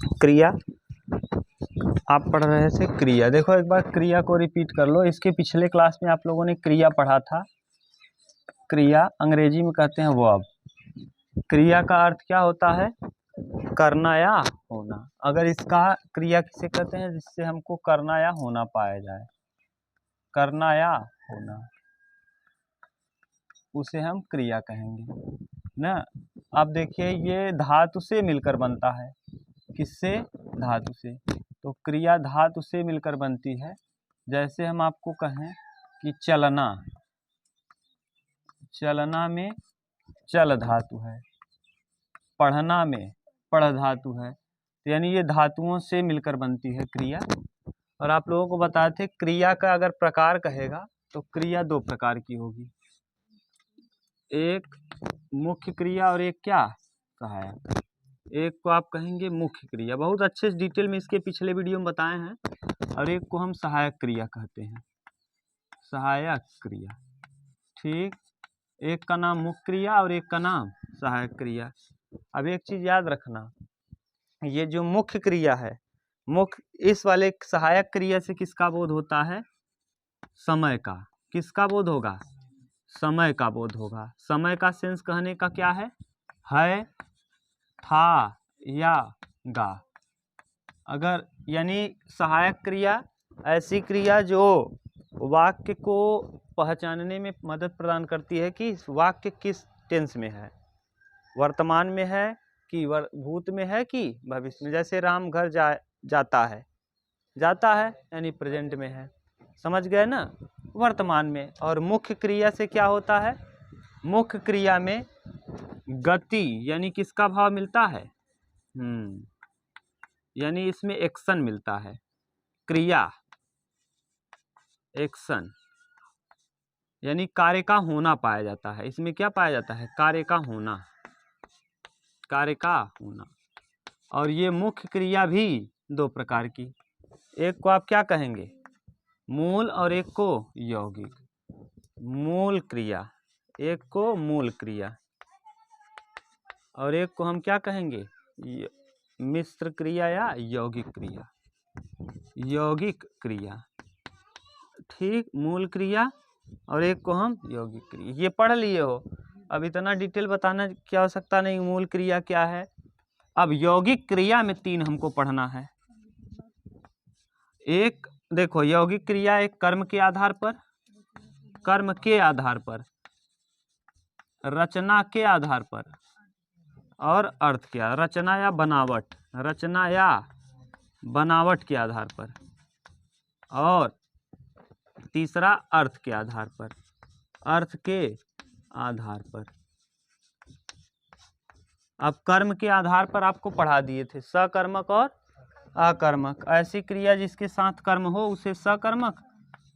क्रिया, आप पढ़ रहे थे क्रिया। देखो एक बार क्रिया को रिपीट कर लो। इसके पिछले क्लास में आप लोगों ने क्रिया पढ़ा था। क्रिया अंग्रेजी में कहते हैं वर्ब। क्रिया का अर्थ क्या होता है? करना या होना। अगर इसका क्रिया किसे कहते हैं? जिससे हमको करना या होना पाया जाए, करना या होना, उसे हम क्रिया कहेंगे ना। अब देखिए ये धातु से मिलकर बनता है। किससे? धातु से। तो क्रिया धातु से मिलकर बनती है। जैसे हम आपको कहें कि चलना, चलना में चल धातु है, पढ़ना में पढ़ धातु है। तो यानी ये धातुओं से मिलकर बनती है क्रिया। और आप लोगों को बताए थे क्रिया का अगर प्रकार कहेगा तो क्रिया दो प्रकार की होगी, एक मुख्य क्रिया और एक क्या? सहायक। एक को आप कहेंगे मुख्य क्रिया, बहुत अच्छे से डिटेल में इसके पिछले वीडियो में बताए हैं। और एक को हम सहायक क्रिया कहते हैं, सहायक क्रिया। ठीक, एक का नाम मुख्य क्रिया और एक का नाम सहायक क्रिया। अब एक चीज याद रखना, ये जो मुख्य क्रिया है, मुख्य, इस वाले सहायक क्रिया से किसका बोध होता है? समय का। किसका बोध होगा? समय का बोध होगा। समय का सेंस कहने का क्या है? था या गा। अगर यानी सहायक क्रिया ऐसी क्रिया जो वाक्य को पहचानने में मदद प्रदान करती है कि वाक्य किस टेंस में है, वर्तमान में है कि भूत में है कि भविष्य में। जैसे राम घर जाता है, जाता है यानी प्रेजेंट में है, समझ गए ना, वर्तमान में। और मुख्य क्रिया से क्या होता है? मुख्य क्रिया में गति यानी किसका भाव मिलता है? यानी इसमें एक्शन मिलता है। क्रिया एक्शन यानी कार्य का होना पाया जाता है। इसमें क्या पाया जाता है? कार्य का होना, कार्य का होना। और ये मुख्य क्रिया भी दो प्रकार की, एक को आप क्या कहेंगे? मूल, और एक को यौगिक। मूल क्रिया, एक को मूल क्रिया, और एक को हम क्या कहेंगे? मिश्र क्रिया या यौगिक क्रिया, यौगिक क्रिया। ठीक, मूल क्रिया और एक को हम यौगिक क्रिया। ये पढ़ लिए हो, अब इतना डिटेल बताना की आवश्यकता नहीं, मूल क्रिया क्या है। अब यौगिक क्रिया में तीन हमको पढ़ना है। एक देखो, यौगिक क्रिया एक कर्म के आधार पर, कर्म के आधार पर, रचना के आधार पर और अर्थ के, रचना या बनावट, रचना या बनावट के आधार पर, और तीसरा अर्थ के आधार पर, अर्थ के आधार पर। अब कर्म के आधार पर आपको पढ़ा दिए थे सकर्मक और अकर्मक। ऐसी क्रिया जिसके साथ कर्म हो उसे सकर्मक,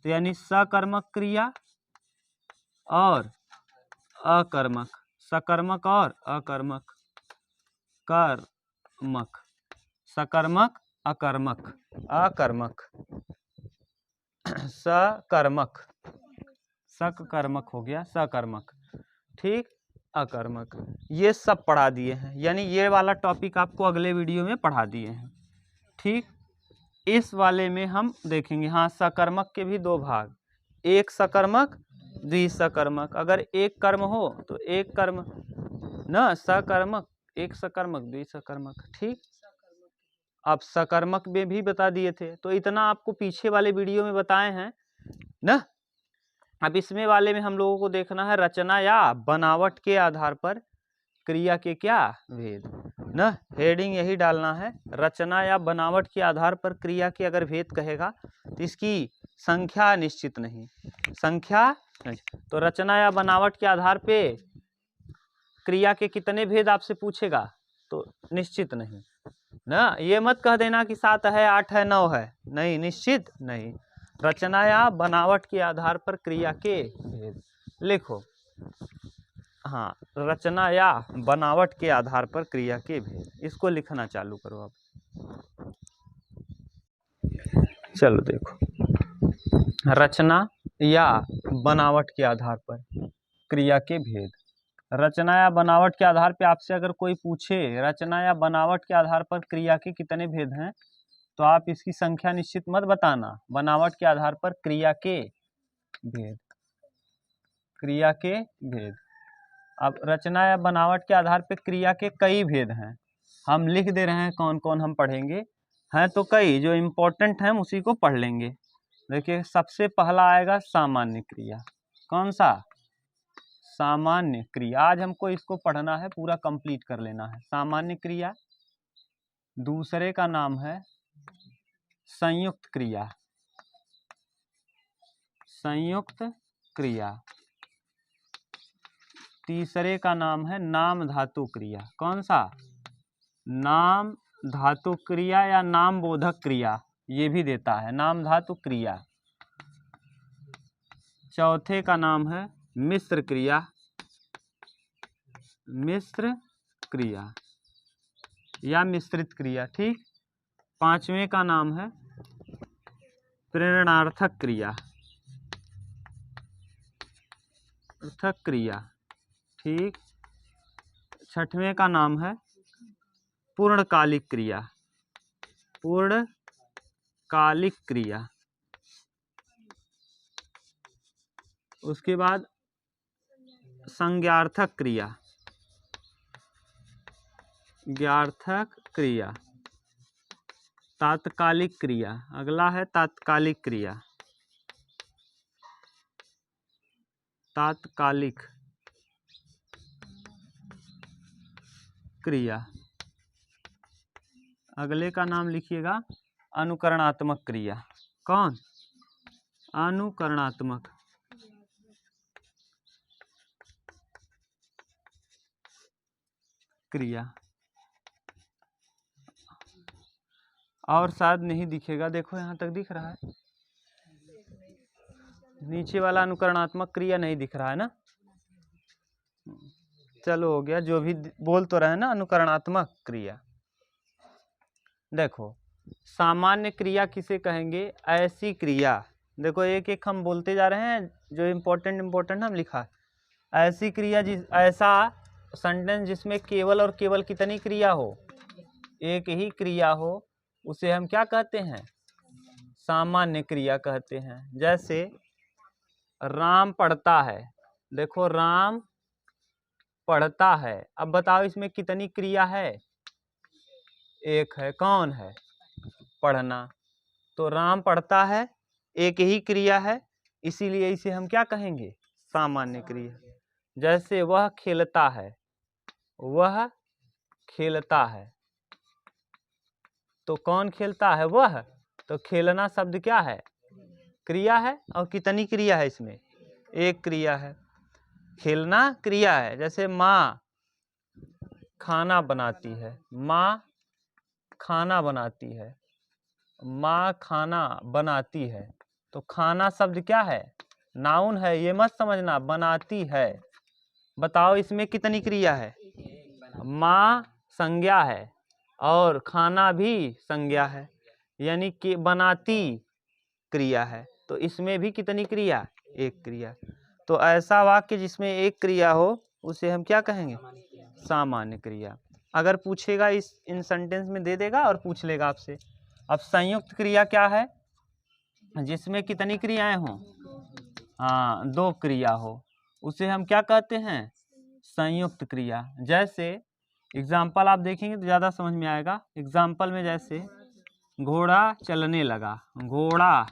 तो यानी सकर्मक क्रिया और अकर्मक, सकर्मक और अकर्मक, कर्मक, सकर्मक अकर्मक, अकर्मक, सकर्मक, सकर्मक हो गया, सकर्मक। ठीक, अकर्मक, ये सब पढ़ा दिए हैं। यानी ये वाला टॉपिक आपको अगले वीडियो में पढ़ा दिए हैं। ठीक, इस वाले में हम देखेंगे, हाँ, सकर्मक के भी दो भाग, एक सकर्मक द्विसकर्मक। अगर एक कर्म हो तो एक कर्म न सकर्मक, एक सकर्मक द्विसकर्मक। ठीक, अब सकर्मक में भी बता दिए थे, तो इतना आपको पीछे वाले वीडियो में बताए हैं ना। अब इसमें वाले में हम लोगों को देखना है रचना या बनावट के आधार पर क्रिया के क्या भेद न। हेडिंग यही डालना है, रचना या बनावट के आधार पर क्रिया के अगर भेद कहेगा तो इसकी संख्या निश्चित नहीं, संख्या नहीं। तो रचना या बनावट के आधार पे क्रिया के कितने भेद आपसे पूछेगा तो निश्चित नहीं ना। ये मत कह देना कि 7 है, 8 है, 9 है, नहीं, निश्चित नहीं। रचना या बनावट के आधार पर क्रिया के भेद लिखो। हाँ, रचना या बनावट के आधार पर क्रिया के भेद, इसको लिखना चालू करो अब। चलो देखो, रचना या बनावट के आधार पर क्रिया के भेद। रचना या बनावट के आधार पर आपसे अगर कोई पूछे रचना या बनावट के आधार पर क्रिया के कितने भेद हैं, तो आप इसकी संख्या निश्चित मत बताना। बनावट के आधार पर क्रिया के भेद, क्रिया के भेद। अब रचना या बनावट के आधार पर क्रिया के कई भेद हैं, हम लिख दे रहे हैं कौन कौन हम पढ़ेंगे। हैं तो कई, जो इम्पोर्टेंट हैं उसी को पढ़ लेंगे। देखिए सबसे पहला आएगा सामान्य क्रिया। कौन सा? सामान्य क्रिया। आज हमको इसको पढ़ना है, पूरा कंप्लीट कर लेना है। सामान्य क्रिया। दूसरे का नाम है संयुक्त क्रिया, संयुक्त क्रिया। तीसरे का नाम है नाम धातु क्रिया। कौन सा? नाम धातु क्रिया या नाम बोधक क्रिया, ये भी देता है नाम धातु क्रिया। चौथे का नाम है मिश्र क्रिया, मिश्र क्रिया या मिश्रित क्रिया। ठीक। पांचवें का नाम है प्रेरणार्थक क्रिया, अर्थक क्रिया। ठीक। छठवें का नाम है पूर्णकालिक क्रिया, पूर्णकालिक क्रिया। उसके बाद संज्ञार्थक क्रिया, ज्ञार्थक क्रिया। तात्कालिक क्रिया, अगला है तात्कालिक क्रिया, तात्कालिक क्रिया। अगले का नाम लिखिएगा अनुकरणात्मक क्रिया। कौन? अनुकरणात्मक क्रिया। और शायद नहीं दिखेगा, देखो यहाँ तक दिख रहा है, नीचे वाला अनुकरणात्मक क्रिया नहीं दिख रहा है ना। चलो हो गया, जो भी बोल तो रहे ना अनुकरणात्मक क्रिया। देखो सामान्य क्रिया किसे कहेंगे? ऐसी क्रिया, देखो एक एक हम बोलते जा रहे हैं, जो इम्पोर्टेंट हम लिखा है। ऐसी क्रिया ऐसा सेंटेंस जिसमें केवल और केवल कितनी क्रिया हो? एक ही क्रिया हो, उसे हम क्या कहते हैं? सामान्य क्रिया कहते हैं। जैसे राम पढ़ता है, देखो राम पढ़ता है। अब बताओ इसमें कितनी क्रिया है? एक है। कौन है? पढ़ना। तो राम पढ़ता है, एक ही क्रिया है, इसीलिए इसे हम क्या कहेंगे? सामान्य क्रिया। जैसे वह खेलता है, वह खेलता है, तो कौन खेलता है? वह। तो खेलना शब्द क्या है? क्रिया है। और कितनी क्रिया है इसमें? एक क्रिया है। खेलना क्रिया है। जैसे माँ खाना बनाती है, माँ खाना बनाती है, माँ खाना बनाती है, तो खाना शब्द क्या है? नाउन है, ये मत समझना, बनाती है। बताओ इसमें कितनी क्रिया है? माँ संज्ञा है और खाना भी संज्ञा है, यानी कि बनाती क्रिया है। तो इसमें भी कितनी क्रिया? एक क्रिया। तो ऐसा वाक्य जिसमें एक क्रिया हो उसे हम क्या कहेंगे? सामान्य क्रिया। अगर पूछेगा इन सेंटेंस में दे देगा और पूछ लेगा आपसे। अब संयुक्त क्रिया क्या है? जिसमें कितनी क्रियाएं हों? हाँ, दो क्रिया हो, उसे हम क्या कहते हैं? संयुक्त क्रिया। जैसे एग्जाम्पल आप देखेंगे तो ज़्यादा समझ में आएगा। एग्जाम्पल में जैसे घोड़ा चलने लगा, घोड़ा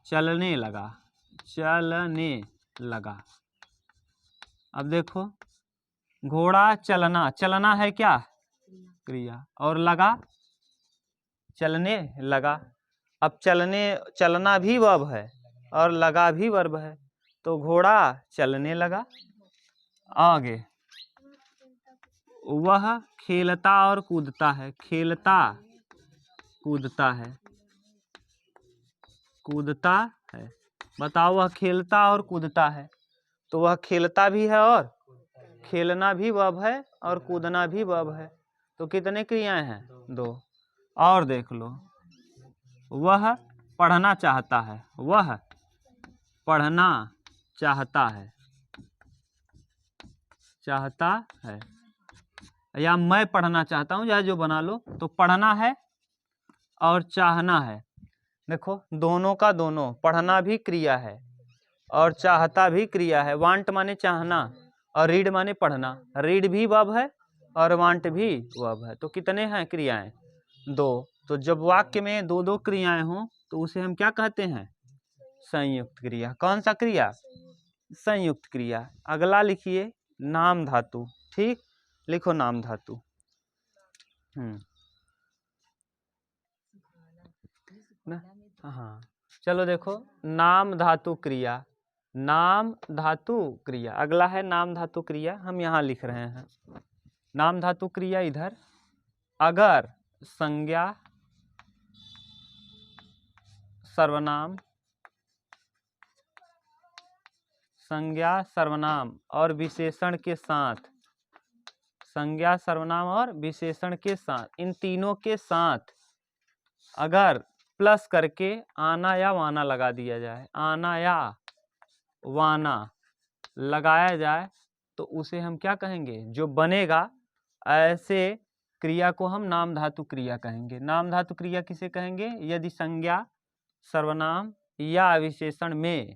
चलने लगा, चलने लगा। अब देखो घोड़ा चलना, चलना है क्या? क्रिया। और लगा, चलने लगा। अब चलना भी वर्ब है और लगा भी वर्ब है, तो घोड़ा चलने लगा। आगे वह खेलता और कूदता है, खेलता कूदता है, कूदता है। बताओ वह खेलता और कूदता है, तो वह खेलता भी है और खेलना भी वर्ब है और कूदना भी वर्ब है, तो कितने क्रियाएं हैं? दो। और देख लो, वह पढ़ना चाहता है, वह पढ़ना चाहता है, चाहता है, या मैं पढ़ना चाहता हूँ, या जो बना लो। तो पढ़ना है और चाहना है। देखो दोनों का दोनों, पढ़ना भी क्रिया है और चाहता भी क्रिया है। वांट माने चाहना और रीड माने पढ़ना। रीड भी वर्ब है और वांट भी वर्ब है। तो कितने हैं क्रियाएं? 2। तो जब वाक्य में 2 क्रियाएं हों तो उसे हम क्या कहते हैं? संयुक्त क्रिया। कौन सा क्रिया? संयुक्त क्रिया। अगला लिखिए नाम धातु। ठीक, लिखो नाम धातु। हाँ चलो देखो, नाम धातु क्रिया, नाम धातु क्रिया। अगला है नाम धातु क्रिया, हम यहाँ लिख रहे हैं नाम धातु क्रिया। इधर अगर संज्ञा सर्वनाम, संज्ञा सर्वनाम और विशेषण के साथ, संज्ञा सर्वनाम और विशेषण के साथ, इन तीनों के साथ अगर प्लस करके आना या वाना लगा दिया जाए, आना या वाना लगाया जाए, तो उसे हम क्या कहेंगे? जो बनेगा ऐसे क्रिया को हम नाम धातु क्रिया कहेंगे। नाम धातु क्रिया किसे कहेंगे? यदि संज्ञा सर्वनाम या विशेषण में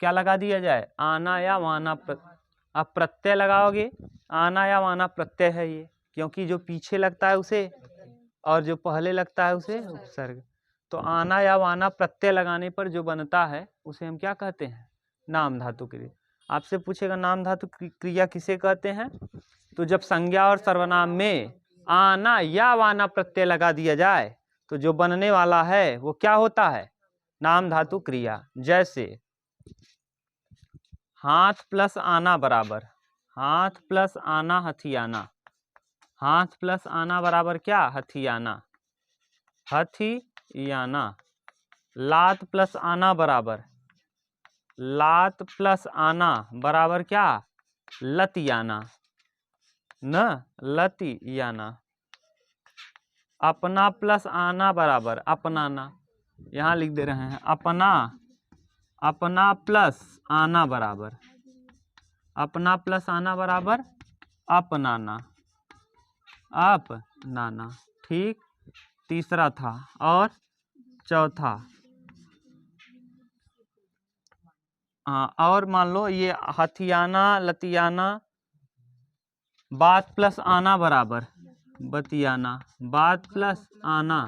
क्या लगा दिया जाए? आना या वाना। आप प्रत्यय लगाओगे, आना या वाना प्रत्यय है ये, क्योंकि जो पीछे लगता है उसे और जो पहले लगता है उसे उपसर्ग। तो आना या वाना प्रत्यय लगाने पर जो बनता है उसे हम क्या कहते हैं? नाम धातु क्रिया। आपसे पूछेगा नाम धातु क्रिया किसे कहते हैं? तो जब संज्ञा और सर्वनाम में आना या वाना प्रत्यय लगा दिया जाए तो जो बनने वाला है वो क्या होता है? नाम धातु क्रिया। जैसे हाथ प्लस आना बराबर, हाथ प्लस आना हथियाना, हाथ प्लस आना बराबर क्या? हथियाना, हथियाना। लात प्लस आना बराबर, लात प्लस आना बराबर क्या? लतियाना, न लतियाना। अपना प्लस आना बराबर अपनाना, यहाँ लिख दे रहे हैं अपना, अपना प्लस आना बराबर, अपना प्लस आना बराबर अपनाना, अपनाना। ठीक, तीसरा था। और चौथा, हाँ, और मान लो ये हथियाना लतियाना, बात प्लस आना बराबर बतियाना, बात प्लस आना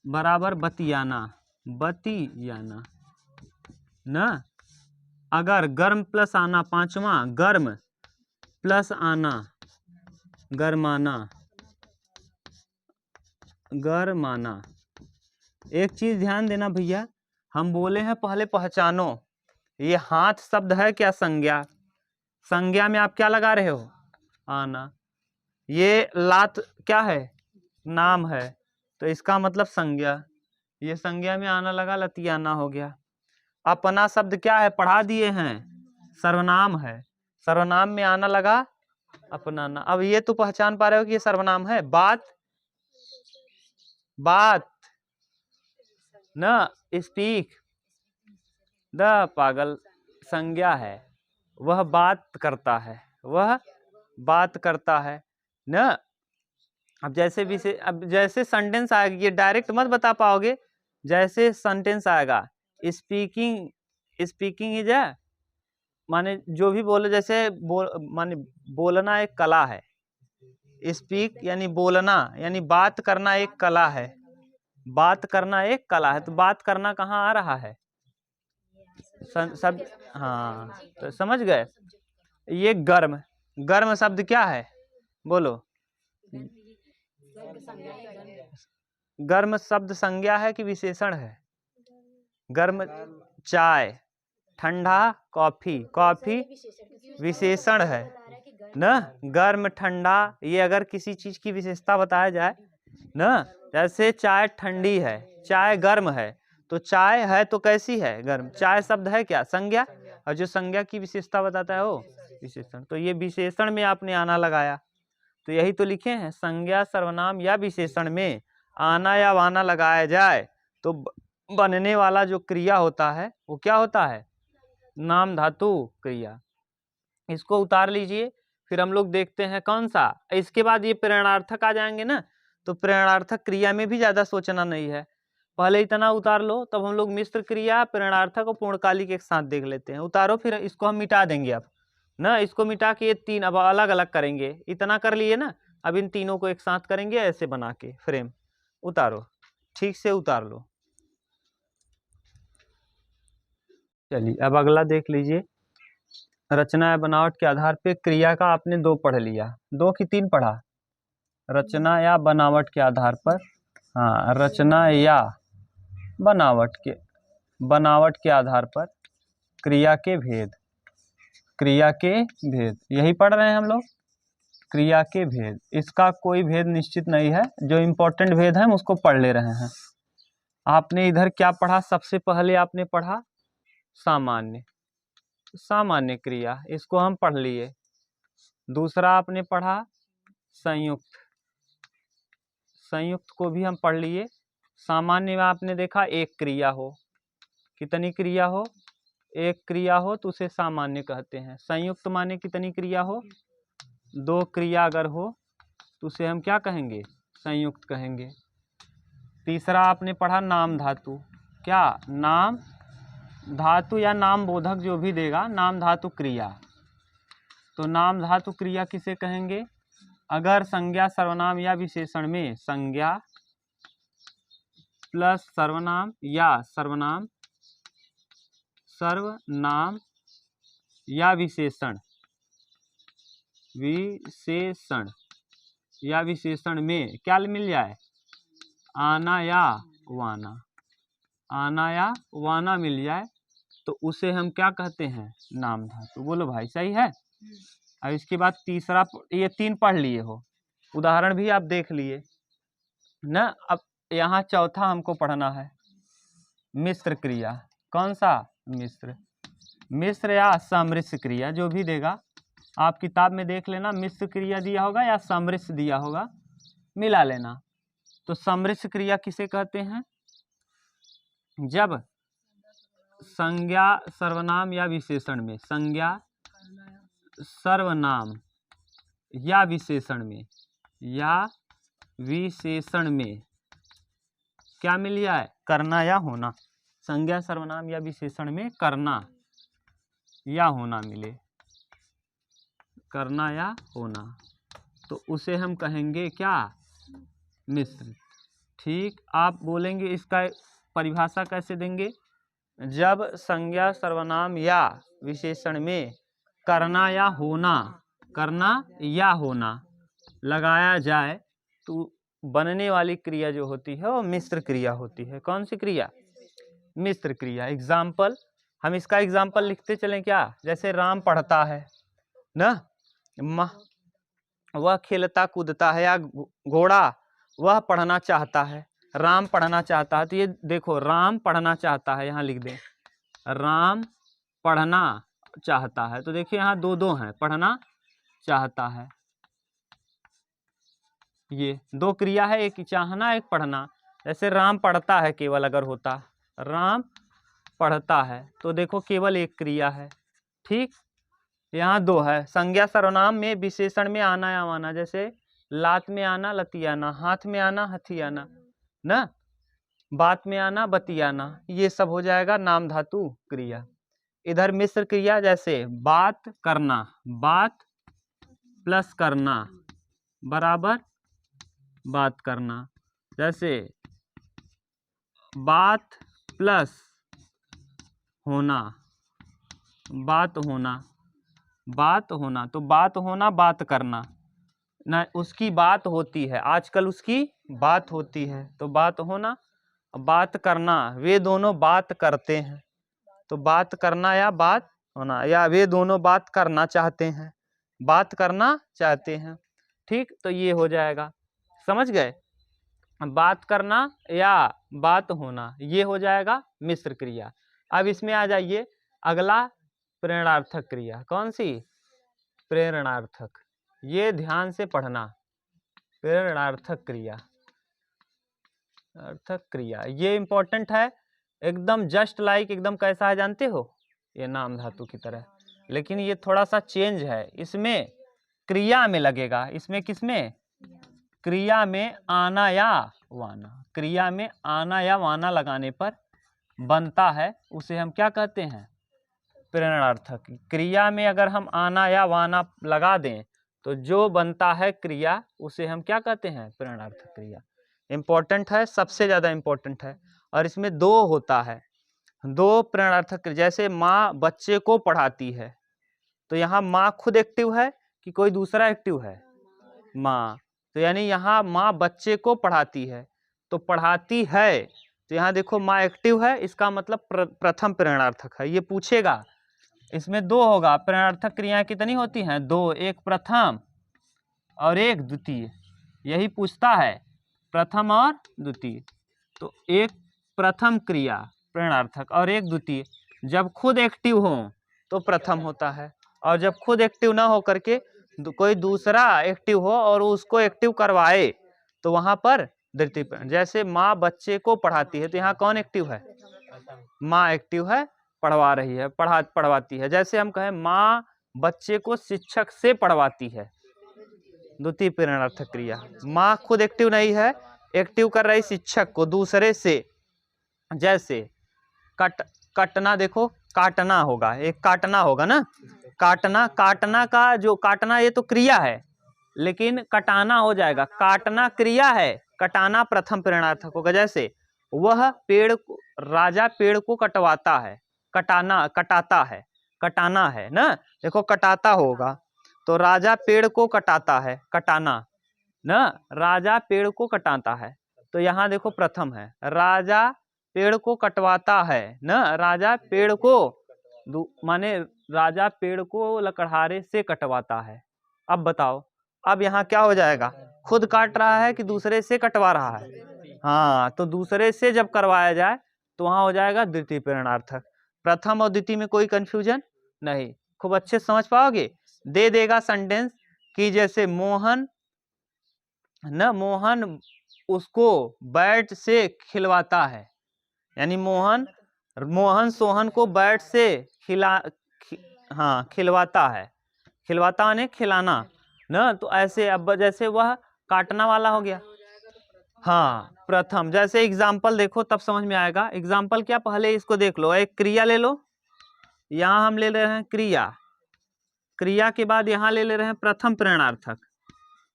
बराबर बतियाना, बतियाना न। अगर गर्म प्लस आना, पांचवा गर्म प्लस आना गरमाना, गरमाना। एक चीज ध्यान देना भैया, हम बोले हैं पहले पहचानो, ये हाथ शब्द है क्या? संज्ञा। संज्ञा में आप क्या लगा रहे हो? आना। ये लात क्या है? नाम है, तो इसका मतलब संज्ञा। ये संज्ञा में आना लगा, लतियाना हो गया। अपना शब्द क्या है? पढ़ा दिए हैं, सर्वनाम है, सर्वनाम में आना लगा अपनाना। अब ये तो पहचान पा रहे हो कि ये सर्वनाम है। बात, बात न, स्पीक, द पागल संज्ञा है, वह बात करता है, वह बात करता है न। अब जैसे भी से, अब जैसे सेंटेंस आएगा, ये डायरेक्ट मत बता पाओगे, जैसे सेंटेंस आएगा स्पीकिंग, स्पीकिंग इज ए, माने जो भी बोलो, जैसे माने बोलना एक कला है। स्पीक यानी बोलना, यानी बात करना एक कला है, बात करना एक कला है। तो बात करना कहाँ आ रहा है? सब, हाँ, तो समझ गए। ये गर्म, गर्म शब्द क्या है? बोलो। गर्म शब्द संज्ञा है कि विशेषण है? गर्म चाय, ठंडा कॉफी, कॉफी विशेषण है न। गर्म ठंडा, ये अगर किसी चीज की विशेषता बताया जाए न, जैसे चाय ठंडी है, चाय गर्म है, तो चाय है तो कैसी है? गर्म। चाय शब्द है क्या? संज्ञा, और जो संज्ञा की विशेषता बताता है वो विशेषण। तो ये विशेषण में आपने आना लगाया, तो यही तो लिखे हैं, संज्ञा सर्वनाम या विशेषण में आना या वाना लगाया जाए तो बनने वाला जो क्रिया होता है वो क्या होता है? नाम धातु क्रिया। इसको उतार लीजिए। फिर हम लोग देखते हैं कौन सा, इसके बाद ये प्रेरणार्थक आ जाएंगे ना, तो प्रेरणार्थक क्रिया में भी ज़्यादा सोचना नहीं है, पहले इतना उतार लो, तब हम लोग मिश्र क्रिया, प्रेरणार्थक और पूर्णकालिक एक साथ देख लेते हैं। उतारो, फिर इसको हम मिटा देंगे अब ना, इसको मिटा के ये तीन अब अलग अलग करेंगे। इतना कर लिए ना, अब इन तीनों को एक साथ करेंगे ऐसे बना के फ्रेम। उतारो, ठीक से उतार लो। चलिए अब अगला देख लीजिए। रचना या बनावट के आधार पे क्रिया का आपने 2 पढ़ लिया, 2 की 3 पढ़ा। रचना या बनावट के आधार पर, हाँ, रचना या बनावट के आधार पर क्रिया के भेद, क्रिया के भेद यही पढ़ रहे हैं हम लोग। क्रिया के भेद, इसका कोई भेद निश्चित नहीं है, जो इम्पोर्टेंट भेद है हम उसको पढ़ ले रहे हैं। आपने इधर क्या पढ़ा, सबसे पहले आपने पढ़ा सामान्य क्रिया, इसको हम पढ़ लिए। दूसरा आपने पढ़ा संयुक्त को भी हम पढ़ लिए। सामान्य में आपने देखा एक क्रिया हो, कितनी क्रिया हो, एक क्रिया हो तो उसे सामान्य कहते हैं। संयुक्त माने कितनी क्रिया हो, 2 क्रिया अगर हो तो उसे हम क्या कहेंगे, संयुक्त कहेंगे। तीसरा आपने पढ़ा नाम धातु, क्या नाम धातु या नाम बोधक जो भी देगा, नाम धातु क्रिया। तो नाम धातु क्रिया किसे कहेंगे, अगर संज्ञा सर्वनाम या विशेषण में, संज्ञा प्लस सर्वनाम या सर्वनाम या विशेषण या विशेषण में क्या मिल जाए, आना या वाना मिल जाए, तो उसे हम क्या कहते हैं, नाम धातु। बोलो भाई सही है। अब इसके बाद तीसरा, ये 3 पढ़ लिए हो, उदाहरण भी आप देख लिए ना। अब यहाँ चौथा हमको पढ़ना है मिश्र क्रिया। कौन सा, मिश्र या सम्मिश्र क्रिया, जो भी देगा आप किताब में देख लेना, मिश्र क्रिया दिया होगा या सम्मिश्र दिया होगा, मिला लेना। तो सम्मिश्र क्रिया किसे कहते हैं, जब संज्ञा सर्वनाम या विशेषण में, संज्ञा सर्वनाम या विशेषण में क्या मिल जाए, करना या होना। संज्ञा सर्वनाम या विशेषण में करना या होना मिले, करना या होना, तो उसे हम कहेंगे क्या, मिश्र। ठीक, आप बोलेंगे इसका परिभाषा कैसे देंगे, जब संज्ञा सर्वनाम या विशेषण में करना या होना लगाया जाए तो बनने वाली क्रिया जो होती है वो मिश्र क्रिया होती है। कौन सी क्रिया, मिश्र क्रिया। एग्जाम्पल, हम इसका एग्जाम्पल लिखते चलें क्या, जैसे राम पढ़ता है ना, वह खेलता कूदता है, या घोड़ा वह पढ़ना चाहता है, राम पढ़ना चाहता है। तो ये देखो राम पढ़ना चाहता है, यहाँ लिख दें राम पढ़ना चाहता है, तो देखिए यहाँ 2 हैं, पढ़ना चाहता है, ये 2 क्रिया है, एक चाहना एक पढ़ना। जैसे राम पढ़ता है केवल अगर होता, राम पढ़ता है, तो देखो केवल एक क्रिया है। ठीक, यहाँ 2 है। संज्ञा सर्वनाम में विशेषण में आना या आना, जैसे लात में आना लतियाना, हाथ में आना हथियाना ना, बात में आना बतियाना, ये सब हो जाएगा नाम धातु क्रिया। इधर मिश्र क्रिया, जैसे बात करना, बात प्लस करना बराबर बात करना, जैसे बात प्लस होना, बात होना तो बात होना बात करना ना, उसकी बात होती है, आजकल उसकी बात होती है, तो बात होना, बात करना, वे दोनों बात करते हैं, तो बात करना या बात होना, या वे दोनों बात करना चाहते हैं, बात करना चाहते हैं। ठीक, तो ये हो जाएगा, समझ गए, बात करना या बात होना, ये हो जाएगा मिश्र क्रिया। अब इसमें आ जाइए, अगला प्रेरणार्थक क्रिया। कौन सी, प्रेरणार्थक, ये ध्यान से पढ़ना, प्रेरणार्थक क्रिया, अर्थक क्रिया, ये इंपॉर्टेंट है एकदम, जस्ट लाइक एकदम कैसा है जानते हो, ये नाम धातु की तरह। लेकिन ये थोड़ा सा चेंज है, इसमें क्रिया में लगेगा। इसमें किसमें? क्रिया में आना या वाना। क्रिया में आना या वाना लगाने पर बनता है, उसे हम क्या कहते हैं? प्रेरणार्थक। क्रिया में अगर हम आना या वाना लगा दें तो जो बनता है क्रिया, उसे हम क्या कहते हैं? प्रेरणार्थक क्रिया। इम्पोर्टेंट है, सबसे ज़्यादा इम्पोर्टेंट है। और इसमें दो होता है, दो प्रेरणार्थक क्रिया। जैसे माँ बच्चे को पढ़ाती है, तो यहाँ माँ खुद एक्टिव है कि कोई दूसरा एक्टिव है? माँ। तो यानी यहाँ माँ बच्चे को पढ़ाती है, तो पढ़ाती है, तो यहाँ देखो माँ एक्टिव है, इसका मतलब प्रथम प्रेरणार्थक है। ये पूछेगा, इसमें दो होगा। प्रेरणार्थक क्रियाएं कितनी होती हैं? दो, एक प्रथम और एक द्वितीय। यही पूछता है, प्रथम और द्वितीय। तो एक प्रथम क्रिया प्रेरणार्थक और एक द्वितीय। जब खुद एक्टिव हो तो प्रथम होता है, और जब खुद एक्टिव ना हो करके कोई दूसरा एक्टिव हो और उसको एक्टिव करवाए तो वहां पर द्वितीय। जैसे माँ बच्चे को पढ़ाती है, तो यहाँ कौन एक्टिव है? माँ एक्टिव है, पढ़वा रही है, पढ़वाती है। जैसे हम कहें माँ बच्चे को शिक्षक से पढ़वाती है, द्वितीय प्रेरणार्थक क्रिया। माँ खुद एक्टिव नहीं है, एक्टिव कर रही शिक्षक को दूसरे से। जैसे कटना, देखो काटना होगा, एक काटना होगा ना, काटना। काटना का जो काटना, ये तो क्रिया है, लेकिन कटाना हो जाएगा। काटना क्रिया है, कटाना प्रथम प्रेरणार्थक होगा। जैसे वह पेड़ को, राजा पेड़ को कटवाता है, कटाना, कटाता है, कटाना है ना। देखो कटाता होगा, तो राजा पेड़ को कटाता है, कटाना ना, राजा पेड़ को कटाता है। तो यहाँ देखो प्रथम है, राजा पेड़ को कटवाता है ना, राजा पेड़ को माने राजा पेड़ को लकड़हारे से कटवाता है। अब बताओ, अब यहाँ क्या हो जाएगा? खुद काट रहा है कि दूसरे से कटवा रहा है? हाँ, तो दूसरे से जब करवाया जाए तो वहां हो जाएगा द्वितीय प्रेरणार्थक। प्रथम और द्वितीय में कोई कंफ्यूजन नहीं, खूब अच्छे समझ पाओगे। दे देगा सेंटेंस कि जैसे मोहन न, मोहन उसको बैट से खिलवाता है, यानी मोहन सोहन को बैट से खिलवाता है। खिलवाता माने खिलाना ना। तो ऐसे अब जैसे वह काटना वाला हो गया, हाँ प्रथम। जैसे एग्जाम्पल देखो तब समझ में आएगा। एग्जाम्पल क्या, पहले इसको देख लो। एक क्रिया ले लो, यहाँ हम ले ले रहे हैं क्रिया। क्रिया के बाद यहाँ ले ले रहे हैं प्रथम प्रेरणार्थक,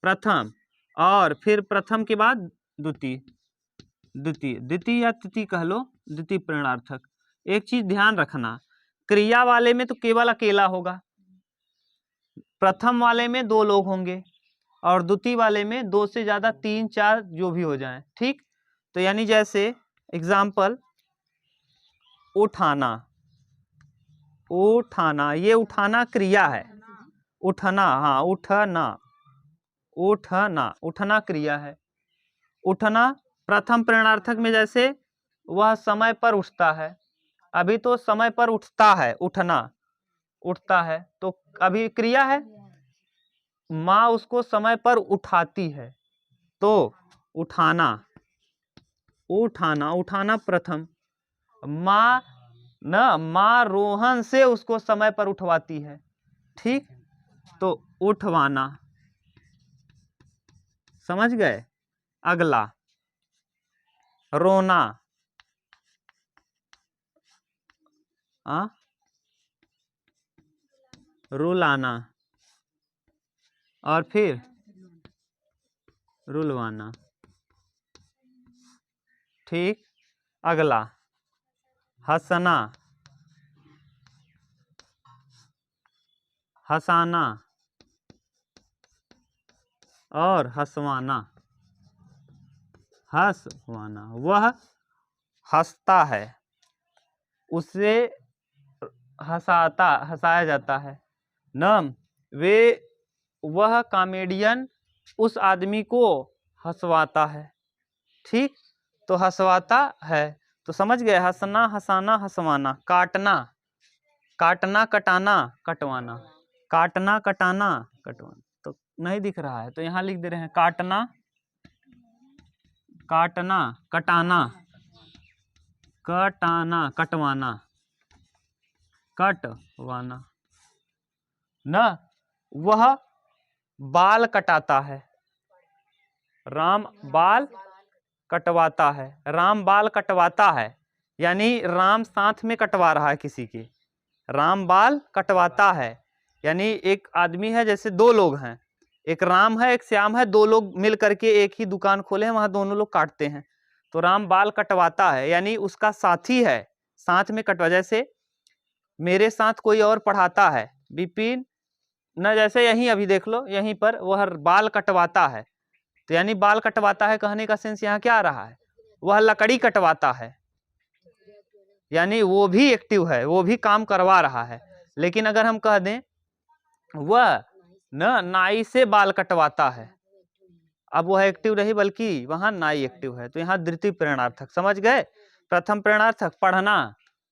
प्रथम, और फिर प्रथम के बाद द्वितीय, द्वितीय या तृतीय कह लो, द्वितीय प्रेरणार्थक। एक चीज ध्यान रखना, क्रिया वाले में तो केवल अकेला होगा, प्रथम वाले में दो लोग होंगे, और द्वितीय वाले में दो से ज्यादा, तीन चार जो भी हो जाएं, ठीक। तो यानी जैसे एग्जाम्पल, उठाना, उठाना, ये उठाना क्रिया है। उठना, हाँ उठना, उठना, उठना क्रिया है। उठना प्रथम प्रेरणार्थक में, जैसे वह समय पर उठता है, अभी तो समय पर उठता है, उठना, उठता है तो अभी क्रिया है। माँ उसको समय पर उठाती है, तो उठाना, उठाना, उठाना प्रथम। माँ न, माँ रोहन से उसको समय पर उठवाती है, ठीक, तो उठवाना। समझ गए? अगला रोना, रुलाना, और फिर रुलवाना, ठीक। अगला हंसना, हंसाना, और हंसवाना, हंसवाना। वह हंसता है, उसे हंसाया जाता है न, वह कॉमेडियन उस आदमी को हंसवाता है, ठीक। तो हंसवाता है, तो समझ गए, हंसना, हंसाना, हंसवाना। काटना, काटना, कटाना, कटवाना, काटना, कटाना, कटवाना। तो नहीं दिख रहा है तो यहाँ लिख दे रहे हैं, काटना, काटना, कटाना, कटाना, कटवाना, कटवाना, न वह बाल कटाता है। राम बाल कटवाता है, राम बाल कटवाता है, यानी राम साथ में कटवा रहा है किसी के। राम बाल कटवाता है यानी एक आदमी है, जैसे दो लोग हैं, एक राम है एक श्याम है, दो लोग मिल करके एक ही दुकान खोले हैं, वहां दोनों लोग काटते हैं। तो राम बाल कटवाता है यानी उसका साथी है, साथ में कटवा। जैसे मेरे साथ कोई और पढ़ाता है, विपिन न, जैसे यहीं अभी देख लो, यहीं पर वह बाल कटवाता है, तो यानी बाल कटवाता है कहने का सेंस यहाँ क्या आ रहा है, वह लकड़ी कटवाता है, यानी वो भी एक्टिव है, वो भी काम करवा रहा है। लेकिन अगर हम कह दें वह न नाई से बाल कटवाता है, अब वह एक्टिव नहीं बल्कि वहां नाई एक्टिव है, तो यहाँ द्वितीय प्रेरणार्थक। समझ गए? प्रथम प्रेरणार्थक पढ़ना,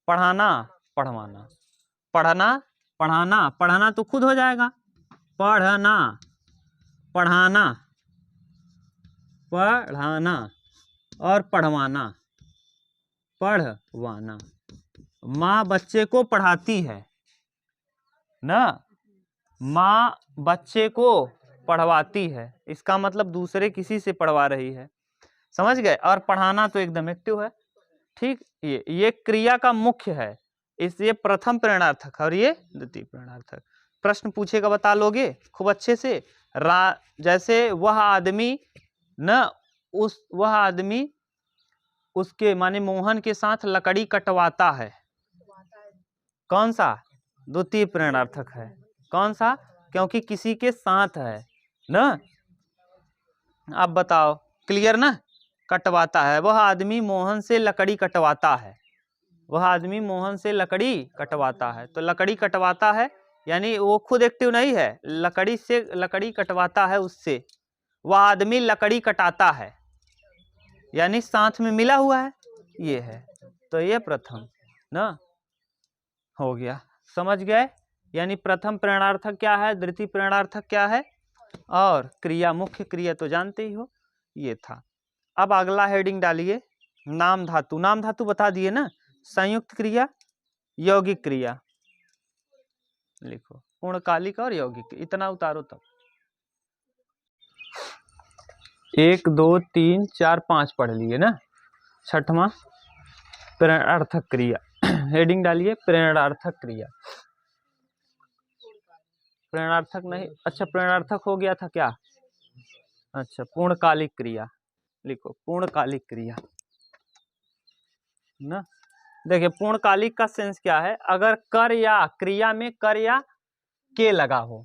पढ़ाना, पढ़वाना। पढ़ना, पढ़ाना, पढ़ना तो खुद हो जाएगा, पढ़ना, पढ़ाना, पढ़ाना, और पढ़वाना, पढ़वाना। माँ बच्चे को पढ़ाती है ना, माँ बच्चे को पढ़वाती है, इसका मतलब दूसरे किसी से पढ़वा रही है। समझ गए? और पढ़ाना तो एकदम एक्टिव है। ठीक, ये क्रिया का मुख्य है, इसलिए प्रथम प्रेरणार्थक और ये द्वितीय प्रेरणार्थक। प्रश्न पूछेगा, बता लोगे खूब अच्छे से। जैसे वह आदमी न वह आदमी उसके माने मोहन के साथ लकड़ी कटवाता है, कौन सा? द्वितीय प्रेरणार्थक है। कौन सा? क्योंकि किसी के साथ है ना। अब बताओ, क्लियर ना? कटवाता है, वह आदमी मोहन से लकड़ी कटवाता है, वह आदमी मोहन से लकड़ी कटवाता है। तो लकड़ी कटवाता है यानी वो खुद एक्टिव नहीं है, लकड़ी से लकड़ी कटवाता है उससे। वह आदमी लकड़ी कटाता है यानी साथ में मिला हुआ है, ये है। तो ये प्रथम ना हो गया। समझ गए? यानी प्रथम प्रेरणार्थक क्या है, द्वितीय प्रेरणार्थक क्या है, और क्रिया, मुख्य क्रिया तो जानते ही हो, ये था। अब अगला हेडिंग डालिए, नाम धातु। नाम धातु बता दिए ना, संयुक्त क्रिया, यौगिक क्रिया लिखो, पूर्णकालिक और यौगिक, इतना उतारो तब। 1 2 3 4 5 पढ़ लिए ना। छठवां प्रेरणार्थक क्रिया, हेडिंग डालिए प्रेरणार्थक क्रिया। प्रेरणार्थक नहीं, अच्छा प्रेरणार्थक हो गया था क्या? अच्छा, पूर्णकालिक क्रिया लिखो, पूर्णकालिक क्रिया ना। देखिए पूर्णकालिक का सेंस क्या है, अगर कर या क्रिया में कर या के लगा हो,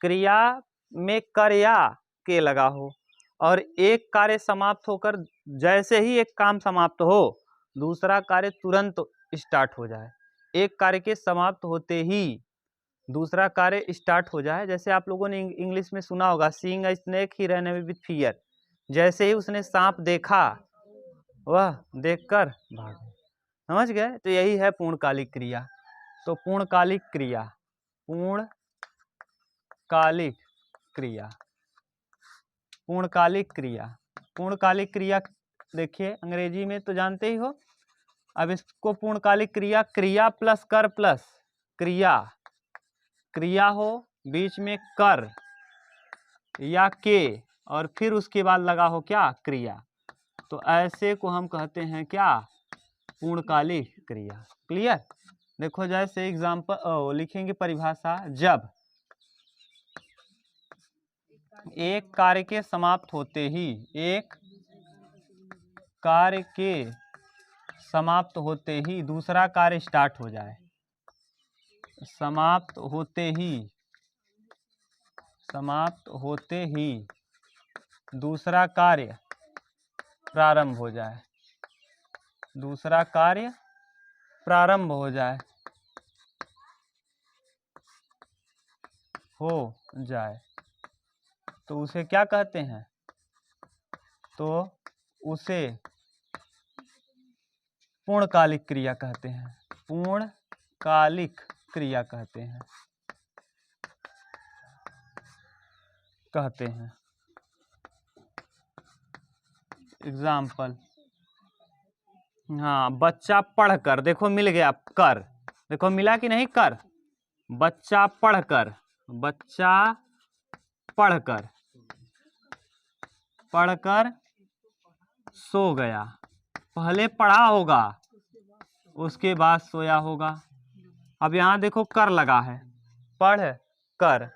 क्रिया में कर या के लगा हो, और एक कार्य समाप्त होकर जैसे ही एक काम समाप्त हो दूसरा कार्य तुरंत स्टार्ट हो जाए, एक कार्य के समाप्त होते ही दूसरा कार्य स्टार्ट हो जाए। जैसे आप लोगों ने इंग्लिश में सुना होगा, seeing a snake he run away with fear, जैसे ही उसने सांप देखा वह देखकर भाग गया। समझ गए? तो यही है पूर्णकालिक क्रिया। तो पूर्णकालिक क्रिया, पूर्णकालिक क्रिया, पूर्णकालिक क्रिया, पूर्णकालिक क्रिया देखिए अंग्रेजी में तो जानते ही हो। अब इसको पूर्णकालिक क्रिया, क्रिया प्लस कर प्लस क्रिया, क्रिया हो बीच में कर या के और फिर उसके बाद लगा हो क्या, क्रिया, तो ऐसे को हम कहते हैं क्या, पूर्णकालिक क्रिया। क्लियर? देखो जैसे एग्जाम्पल लिखेंगे परिभाषा, जब एक कार्य के समाप्त होते ही, एक कार्य के समाप्त होते ही दूसरा कार्य स्टार्ट हो जाए, समाप्त होते ही, समाप्त होते ही दूसरा कार्य प्रारंभ हो जाए, दूसरा कार्य प्रारंभ हो जाए, हो जाए, तो उसे क्या कहते हैं, तो उसे पूर्णकालिक क्रिया कहते हैं, पूर्णकालिक क्रिया कहते हैं, कहते हैं। एग्जाम्पल, हाँ, बच्चा पढ़कर, देखो मिल गया कर, देखो मिला कि नहीं कर, बच्चा पढ़कर, बच्चा पढ़कर, पढ़कर सो गया। पहले पढ़ा होगा, उसके बाद सोया होगा। अब यहाँ देखो कर लगा है, पढ़ कर,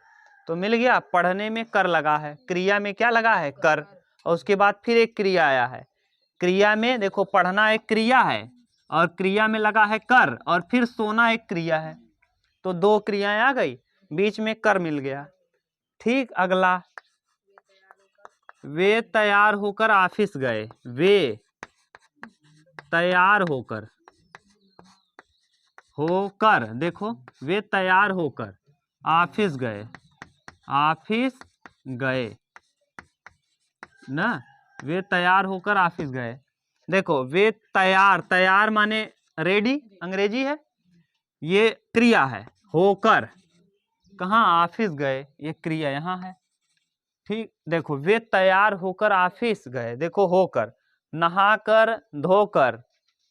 तो मिल गया, पढ़ने में कर लगा है, क्रिया में क्या लगा है, कर, और उसके बाद फिर एक क्रिया आया है। क्रिया में देखो पढ़ना एक क्रिया है और क्रिया में लगा है कर, और फिर सोना एक क्रिया है, तो दो क्रियाएं आ गई, बीच में कर मिल गया। ठीक, अगला, वे तैयार होकर ऑफिस गए। वे तैयार होकर, होकर, देखो वे तैयार होकर ऑफिस गए, ऑफिस गए ना, वे तैयार होकर ऑफिस गए। देखो वे तैयार, तैयार माने रेडी, अंग्रेजी है, ये क्रिया है। होकर कहाँ, ऑफिस गए, ये क्रिया यहाँ है। ठीक, देखो वे तैयार होकर ऑफिस गए, देखो होकर, नहाकर, धोकर,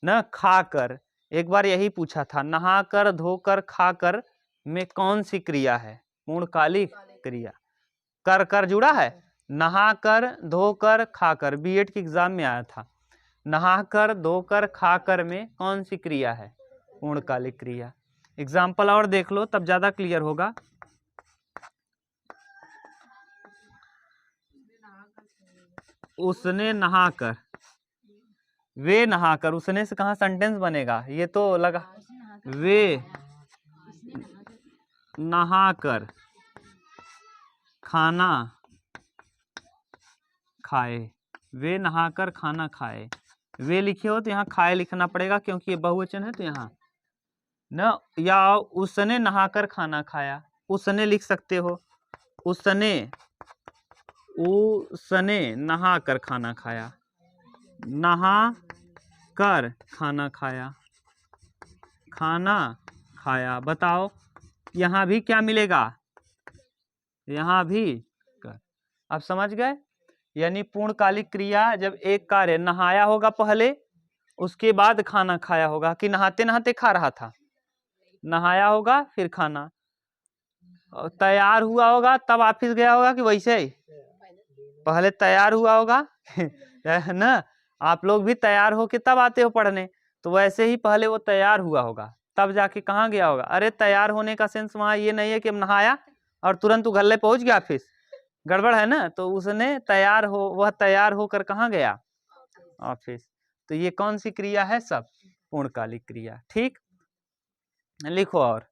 न खाकर। एक बार यही पूछा था, नहाकर, धोकर, खाकर में कौन सी क्रिया है, पूर्णकालिक क्रिया। कर कर जुड़ा है, नहाकर, धोकर, खाकर, बीएड के एग्जाम में आया था। नहाकर, धोकर, खाकर में कौन सी क्रिया है, पूर्णकालिक क्रिया। एग्जाम्पल और देख लो तब ज्यादा क्लियर होगा। उसने नहाकर, वे नहाकर, उसने से कहाँ सेंटेंस बनेगा, ये तो लगा, वे नहाकर खाना खाए, वे नहाकर खाना खाए। वे लिखे हो तो यहाँ खाए लिखना पड़ेगा क्योंकि ये बहुवचन है, तो यहाँ न, या उसने नहाकर खाना खाया, उसने लिख सकते हो, उसने, उसने नहाकर खाना खाया, नहा कर खाना खाया, खाना खाया। बताओ यहाँ भी क्या मिलेगा, यहाँ भी कर। अब समझ गए, यानी पूर्णकालिक क्रिया जब एक कार्य नहाया होगा पहले, उसके बाद खाना खाया होगा, कि नहाते नहाते खा रहा था, नहाया होगा फिर खाना, तैयार हुआ होगा तब ऑफिस गया होगा, कि वैसे ही पहले तैयार हुआ होगा है ना, आप लोग भी तैयार होके तब आते हो पढ़ने, तो वैसे ही पहले वो तैयार हुआ होगा तब जाके कहाँ गया होगा। अरे तैयार होने का सेंस वहाँ ये नहीं है कि नहाया और तुरंत उगलने पहुंच गया ऑफिस, गड़बड़ है ना। तो उसने तैयार हो, वह तैयार होकर कहाँ गया, ऑफिस। तो ये कौन सी क्रिया है, सब पूर्णकालिक क्रिया। ठीक, लिखो और